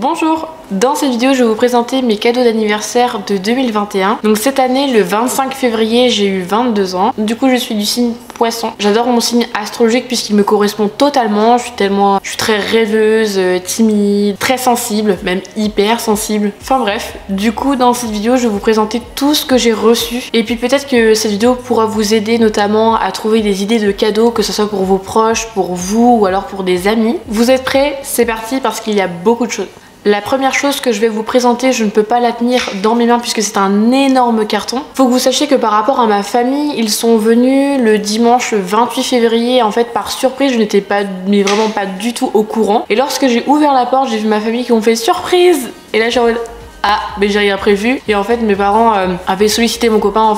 Bonjour, dans cette vidéo je vais vous présenter mes cadeaux d'anniversaire de 2021. Donc cette année le 25 février j'ai eu 22 ans. Du coup je suis du signe Poisson. J'adore mon signe astrologique puisqu'il me correspond totalement. Je suis très rêveuse, timide, très sensible, même hyper sensible. Enfin bref, du coup dans cette vidéo je vais vous présenter tout ce que j'ai reçu. Et puis peut-être que cette vidéo pourra vous aider notamment à trouver des idées de cadeaux, que ce soit pour vos proches, pour vous ou alors pour des amis. Vous êtes prêts? C'est parti parce qu'il y a beaucoup de choses. La première chose que je vais vous présenter, je ne peux pas la tenir dans mes mains puisque c'est un énorme carton. Faut que vous sachiez que par rapport à ma famille, ils sont venus le dimanche 28 février. En fait, par surprise, je n'étais pas, mais vraiment pas du tout au courant. Et lorsque j'ai ouvert la porte, j'ai vu ma famille qui ont fait surprise. Et là, j'ai en mode... Ah, mais j'ai rien prévu. Et en fait, mes parents avaient sollicité mon copain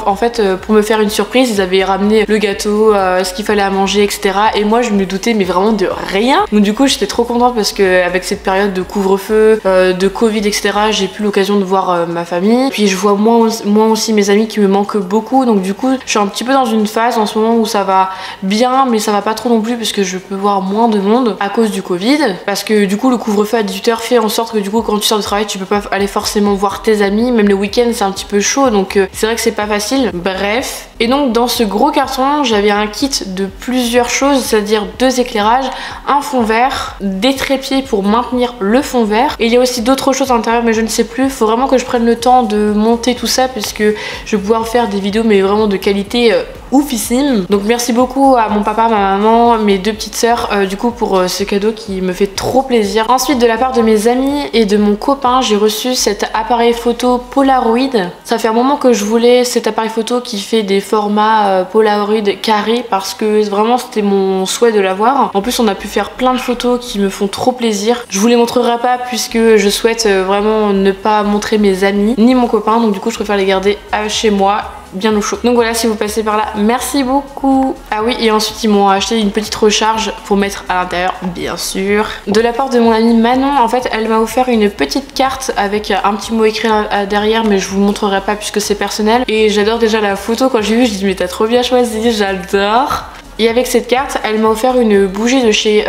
pour me faire une surprise. Ils avaient ramené le gâteau, ce qu'il fallait à manger, etc. Et moi, je me doutais, mais vraiment de rien. Donc du coup, j'étais trop contente parce que avec cette période de couvre-feu, de Covid, etc., j'ai plus l'occasion de voir ma famille. Puis je vois moi aussi mes amis qui me manquent beaucoup. Donc du coup, je suis un petit peu dans une phase en ce moment où ça va bien, mais ça va pas trop non plus parce que je peux voir moins de monde à cause du Covid. Parce que du coup, le couvre-feu à 18 h fait en sorte que du coup, quand tu sors de travail, tu peux pas aller forcément voir tes amis, même le week-end c'est un petit peu chaud, donc c'est vrai que c'est pas facile. Bref, et donc dans ce gros carton j'avais un kit de plusieurs choses, c'est-à-dire 2 éclairages, un fond vert, des trépieds pour maintenir le fond vert, et il y a aussi d'autres choses à l'intérieur mais je ne sais plus. Faut vraiment que je prenne le temps de monter tout ça puisque je vais pouvoir faire des vidéos mais vraiment de qualité oufissime. Donc merci beaucoup à mon papa, ma maman, mes 2 petites sœurs du coup pour ce cadeau qui me fait trop plaisir. Ensuite de la part de mes amis et de mon copain, j'ai reçu cet appareil photo Polaroid. Ça fait un moment que je voulais cet appareil photo qui fait des formats Polaroid carrés parce que vraiment c'était mon souhait de l'avoir. En plus on a pu faire plein de photos qui me font trop plaisir. Je vous les montrerai pas puisque je souhaite vraiment ne pas montrer mes amis ni mon copain, donc du coup je préfère les garder chez moi bien au chaud. Donc voilà, si vous passez par là, merci beaucoup. Ah oui, et ensuite ils m'ont acheté une petite recharge pour mettre à l'intérieur, bien sûr. De la part de mon amie Manon, en fait elle m'a offert une petite carte avec un petit mot écrit derrière, mais je vous montrerai pas puisque c'est personnel. Et j'adore déjà la photo. Quand j'ai vu, je dis mais t'as trop bien choisi, j'adore. Et avec cette carte, elle m'a offert une bougie de chez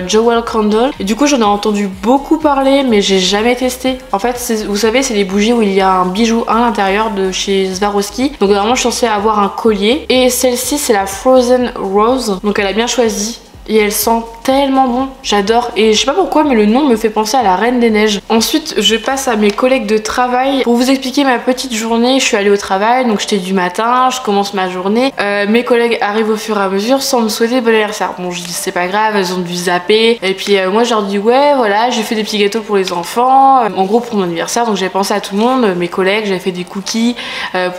Jewel Candle. Et du coup, j'en ai entendu beaucoup parler, mais j'ai jamais testé. En fait, vous savez, c'est des bougies où il y a un bijou à l'intérieur de chez Swarovski. Donc normalement, je suis censée avoir un collier. Et celle-ci, c'est la Frozen Rose. Donc elle a bien choisi. Et elle sent tellement bon, j'adore. Et je sais pas pourquoi mais le nom me fait penser à la Reine des Neiges. Ensuite je passe à mes collègues de travail. Pour vous expliquer ma petite journée, je suis allée au travail, donc j'étais du matin, je commence ma journée. Mes collègues arrivent au fur et à mesure sans me souhaiter bon anniversaire. Bon je dis c'est pas grave, elles ont dû zapper. Et puis moi je leur dis ouais voilà, j'ai fait des petits gâteaux pour les enfants. En gros pour mon anniversaire, donc j'avais pensé à tout le monde, mes collègues, j'avais fait des cookies.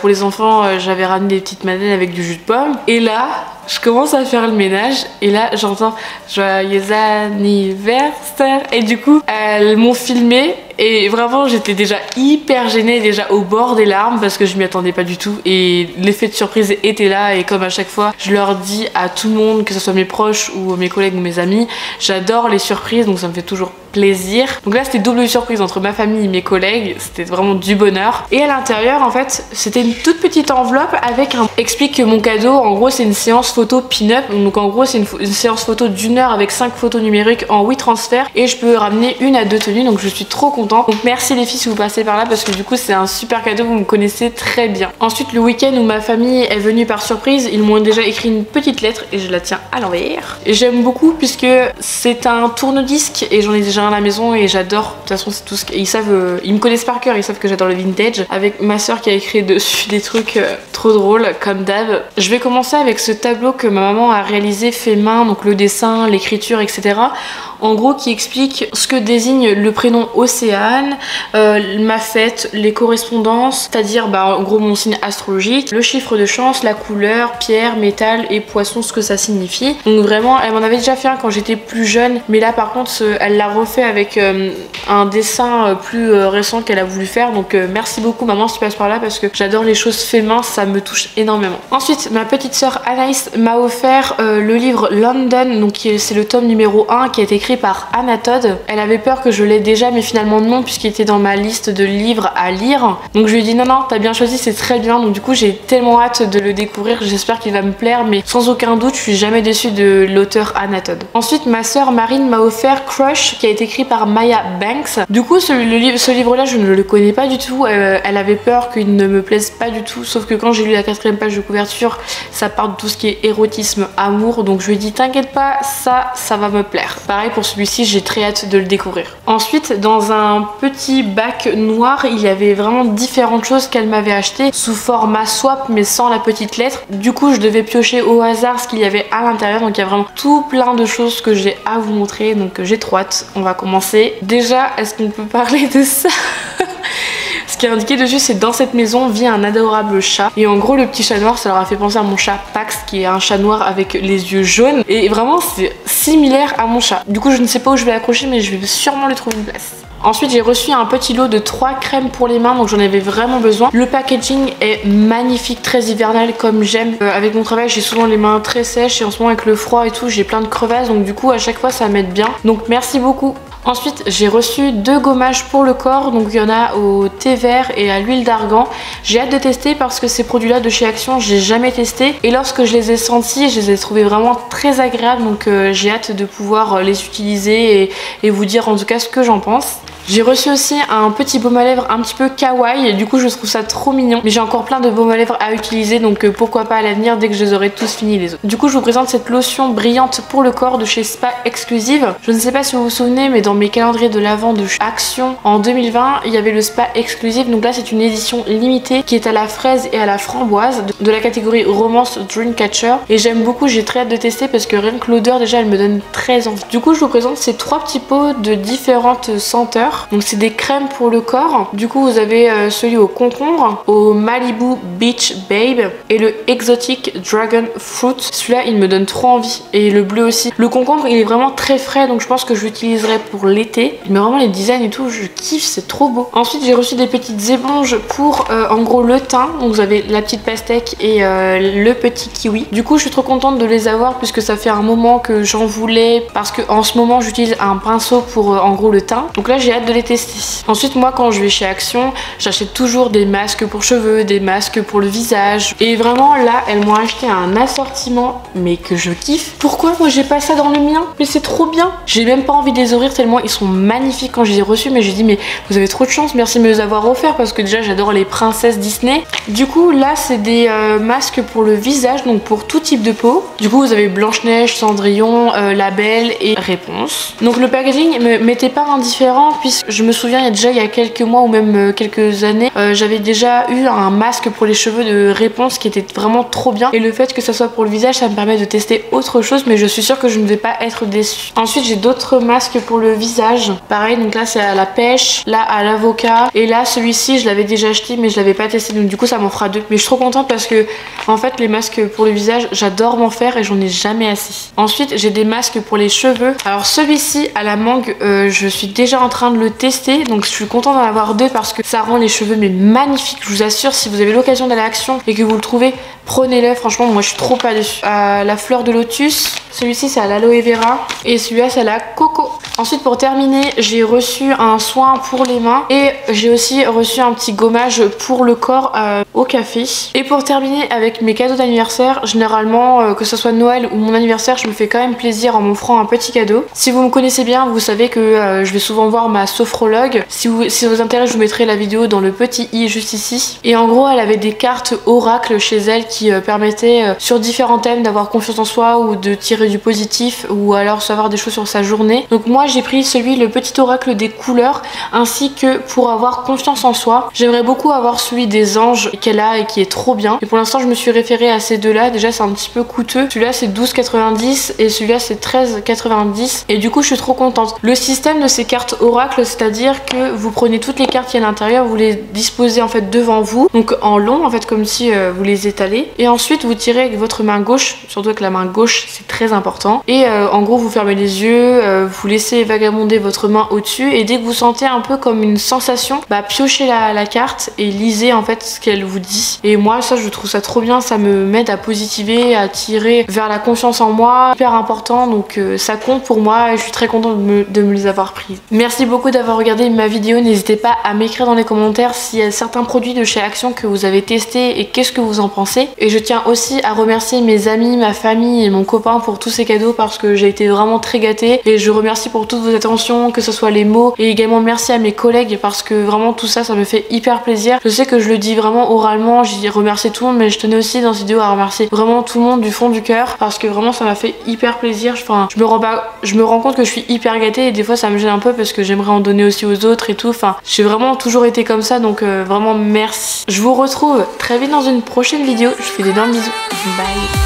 Pour les enfants j'avais ramené des petites madeleines avec du jus de pomme. Et là je commence à faire le ménage et là j'entends joyeux anniversaire et du coup elles m'ont filmé et vraiment j'étais déjà hyper gênée, déjà au bord des larmes parce que je m'y attendais pas du tout et l'effet de surprise était là. Et comme à chaque fois je leur dis à tout le monde, que ce soit mes proches ou mes collègues ou mes amis, j'adore les surprises donc ça me fait toujours plaisir. Donc là c'était double surprise entre ma famille et mes collègues, c'était vraiment du bonheur. Et à l'intérieur en fait c'était une toute petite enveloppe avec un... Explique que mon cadeau en gros c'est une séance photo pin-up. Donc en gros c'est une séance photo d'1 heure avec 5 photos numériques en 8 transferts et je peux ramener 1 à 2 tenues, donc je suis trop contente. Donc merci les filles si vous passez par là parce que du coup c'est un super cadeau, vous me connaissez très bien. Ensuite le week-end où ma famille est venue par surprise, ils m'ont déjà écrit une petite lettre et je la tiens à l'envers. Et j'aime beaucoup puisque c'est un tourne-disque et j'en ai déjà un à la maison et j'adore. De toute façon c'est tout ce qu'ils savent, ils me connaissent par cœur, ils savent que j'adore le vintage. Avec ma soeur qui a écrit dessus des trucs trop drôles comme d'hab. Je vais commencer avec ce tableau que ma maman a réalisé fait main, donc le dessin, l'écriture, etc. En gros qui explique ce que désigne le prénom Océane, ma fête, les correspondances, c'est-à-dire en gros mon signe astrologique, le chiffre de chance, la couleur, pierre, métal et poisson, ce que ça signifie. Donc vraiment elle m'en avait déjà fait un quand j'étais plus jeune, mais là par contre elle l'a refait avec un dessin plus récent qu'elle a voulu faire. Donc merci beaucoup maman si tu passes par là parce que j'adore les choses fait main, ça me touche énormément. Ensuite ma petite sœur Anaïs m'a offert le livre London, donc c'est le tome numéro 1 qui a été écrit par Anna Todd. Elle avait peur que je l'aie déjà mais finalement non puisqu'il était dans ma liste de livres à lire. Donc je lui ai dit non t'as bien choisi, c'est très bien. Donc du coup j'ai tellement hâte de le découvrir, j'espère qu'il va me plaire mais sans aucun doute je suis jamais déçue de l'auteur Anna Todd. Ensuite ma sœur Marine m'a offert Crush qui a été été écrit par Maya Banks. Du coup ce livre-là je ne le connais pas du tout. Elle avait peur qu'il ne me plaise pas du tout, sauf que quand j'ai lu la 4e page de couverture, ça parle de tout ce qui est érotisme, amour, donc je lui ai dit t'inquiète pas, ça va me plaire. Pareil pour celui-ci, j'ai très hâte de le découvrir. Ensuite, dans un petit bac noir, il y avait vraiment différentes choses qu'elle m'avait achetées sous format swap mais sans la petite lettre. Du coup je devais piocher au hasard ce qu'il y avait à l'intérieur, donc il y a vraiment tout plein de choses que j'ai à vous montrer, donc j'ai trop hâte. On va commencer. Déjà, est-ce qu'on peut parler de ça? Ce qui est indiqué dessus, c'est dans cette maison vit un adorable chat. Et en gros, le petit chat noir, ça leur a fait penser à mon chat Pax, qui est un chat noir avec les yeux jaunes. Et vraiment, c'est similaire à mon chat. Du coup, je ne sais pas où je vais l'accrocher, mais je vais sûrement lui trouver une place. Ensuite, j'ai reçu un petit lot de 3 crèmes pour les mains, donc j'en avais vraiment besoin. Le packaging est magnifique, très hivernal comme j'aime. Avec mon travail, j'ai souvent les mains très sèches et en ce moment avec le froid et tout, j'ai plein de crevasses, donc du coup à chaque fois ça m'aide bien. Donc merci beaucoup. Ensuite, j'ai reçu 2 gommages pour le corps, donc il y en a au thé vert et à l'huile d'argan. J'ai hâte de tester parce que ces produits-là de chez Action, j'ai jamais testé. Et lorsque je les ai sentis, je les ai trouvés vraiment très agréables, donc j'ai hâte de pouvoir les utiliser et vous dire en tout cas ce que j'en pense. J'ai reçu aussi un petit baume à lèvres un petit peu kawaii et du coup je trouve ça trop mignon. Mais j'ai encore plein de baumes à lèvres à utiliser, donc pourquoi pas à l'avenir dès que je les aurai tous finis les autres. Du coup je vous présente cette lotion brillante pour le corps de chez Spa Exclusive. Je ne sais pas si vous vous souvenez, mais dans mes calendriers de l'Avent de Action en 2020, il y avait le Spa Exclusive. Donc là c'est une édition limitée qui est à la fraise et à la framboise de la catégorie Romance Dreamcatcher. Et j'aime beaucoup, j'ai très hâte de tester parce que rien que l'odeur déjà elle me donne très envie. Du coup je vous présente ces 3 petits pots de différentes senteurs. Donc c'est des crèmes pour le corps. Du coup vous avez celui au concombre, au Malibu Beach Babe et le Exotic Dragon Fruit. Celui-là il me donne trop envie, et le bleu aussi. Le concombre il est vraiment très frais, donc je pense que je l'utiliserai pour l'été. Mais vraiment les designs et tout, je kiffe, c'est trop beau. Ensuite j'ai reçu des petites éponges pour en gros le teint. Donc vous avez la petite pastèque et le petit kiwi. Du coup je suis trop contente de les avoir puisque ça fait un moment que j'en voulais, parce que en ce moment j'utilise un pinceau pour en gros le teint. Donc là j'ai hâte de les tester. Ensuite moi quand je vais chez Action, j'achète toujours des masques pour cheveux, des masques pour le visage, et vraiment là elles m'ont acheté un assortiment mais que je kiffe. Pourquoi moi j'ai pas ça dans le mien? Mais c'est trop bien. J'ai même pas envie de les ouvrir tellement ils sont magnifiques quand je les ai reçus, mais j'ai dit mais vous avez trop de chance, merci de me les avoir offerts parce que déjà j'adore les princesses Disney. Du coup là c'est des masques pour le visage, donc pour tout type de peau. Du coup vous avez Blanche-Neige, Cendrillon, La Belle et Réponse. Donc le packaging me m'était pas indifférent puisque je me souviens il y a quelques mois ou même quelques années, j'avais déjà eu un masque pour les cheveux de Réponse qui était vraiment trop bien, et le fait que ça soit pour le visage ça me permet de tester autre chose, mais je suis sûre que je ne vais pas être déçue. Ensuite j'ai d'autres masques pour le visage, pareil, donc là c'est à la pêche, là à l'avocat, et là celui-ci je l'avais déjà acheté mais je l'avais pas testé, donc du coup ça m'en fera 2. Mais je suis trop contente parce que en fait les masques pour le visage j'adore m'en faire et j'en ai jamais assez. Ensuite j'ai des masques pour les cheveux. Alors celui-ci à la mangue, je suis déjà en train de le tester, donc je suis contente d'en avoir 2 parce que ça rend les cheveux mais magnifiques. Je vous assure, si vous avez l'occasion d'aller à Action et que vous le trouvez, prenez-le, franchement moi je suis trop pas déçue. La fleur de lotus, celui-ci c'est à l'aloe vera et celui-là c'est à la coco. Ensuite pour terminer j'ai reçu un soin pour les mains et j'ai aussi reçu un petit gommage pour le corps au café. Et pour terminer avec mes cadeaux d'anniversaire, généralement que ce soit Noël ou mon anniversaire, je me fais quand même plaisir en m'offrant un petit cadeau. Si vous me connaissez bien, vous savez que je vais souvent voir ma sophrologue. Si ça vous intéresse, je vous mettrai la vidéo dans le petit i juste ici. Et en gros elle avait des cartes oracle chez elle qui permettaient sur différents thèmes d'avoir confiance en soi ou de tirer du positif, ou alors savoir des choses sur sa journée. Donc moi j'ai pris le petit oracle des couleurs, ainsi que pour avoir confiance en soi. J'aimerais beaucoup avoir celui des anges qu'elle a et qui est trop bien, et pour l'instant je me suis référée à ces deux là. Déjà c'est un petit peu coûteux, celui-là c'est 12,90 et celui-là c'est 13,90, et du coup je suis trop contente. Le système de ces cartes oracle, c'est-à-dire que vous prenez toutes les cartes qui y a à l'intérieur, vous les disposez en fait devant vous, donc en long en fait, comme si vous les étalez, et ensuite vous tirez avec votre main gauche, surtout avec la main gauche c'est très important, et en gros vous fermez les yeux, vous laissez vagabonder votre main au-dessus, et dès que vous sentez un peu comme une sensation, piochez la carte et lisez en fait ce qu'elle vous dis. Et moi ça je trouve ça trop bien, ça me m'aide à positiver, à tirer vers la confiance en moi, hyper important, donc ça compte pour moi et je suis très contente de me les avoir prises. Merci beaucoup d'avoir regardé ma vidéo, n'hésitez pas à m'écrire dans les commentaires s'il y a certains produits de chez Action que vous avez testés et qu'est-ce que vous en pensez. Et je tiens aussi à remercier mes amis, ma famille et mon copain pour tous ces cadeaux parce que j'ai été vraiment très gâtée et je remercie pour toutes vos attentions, que ce soit les mots, et également merci à mes collègues parce que vraiment tout ça, ça me fait hyper plaisir. Je sais que je le dis vraiment oralement, j'ai remercié tout le monde, mais je tenais aussi dans cette vidéo à remercier vraiment tout le monde du fond du cœur parce que vraiment ça m'a fait hyper plaisir. Enfin, je me rends compte que je suis hyper gâtée et des fois ça me gêne un peu parce que j'aimerais en donner aussi aux autres et tout. Enfin, j'ai vraiment toujours été comme ça, donc vraiment merci. Je vous retrouve très vite dans une prochaine vidéo. Je vous fais d'énormes bisous. Bye.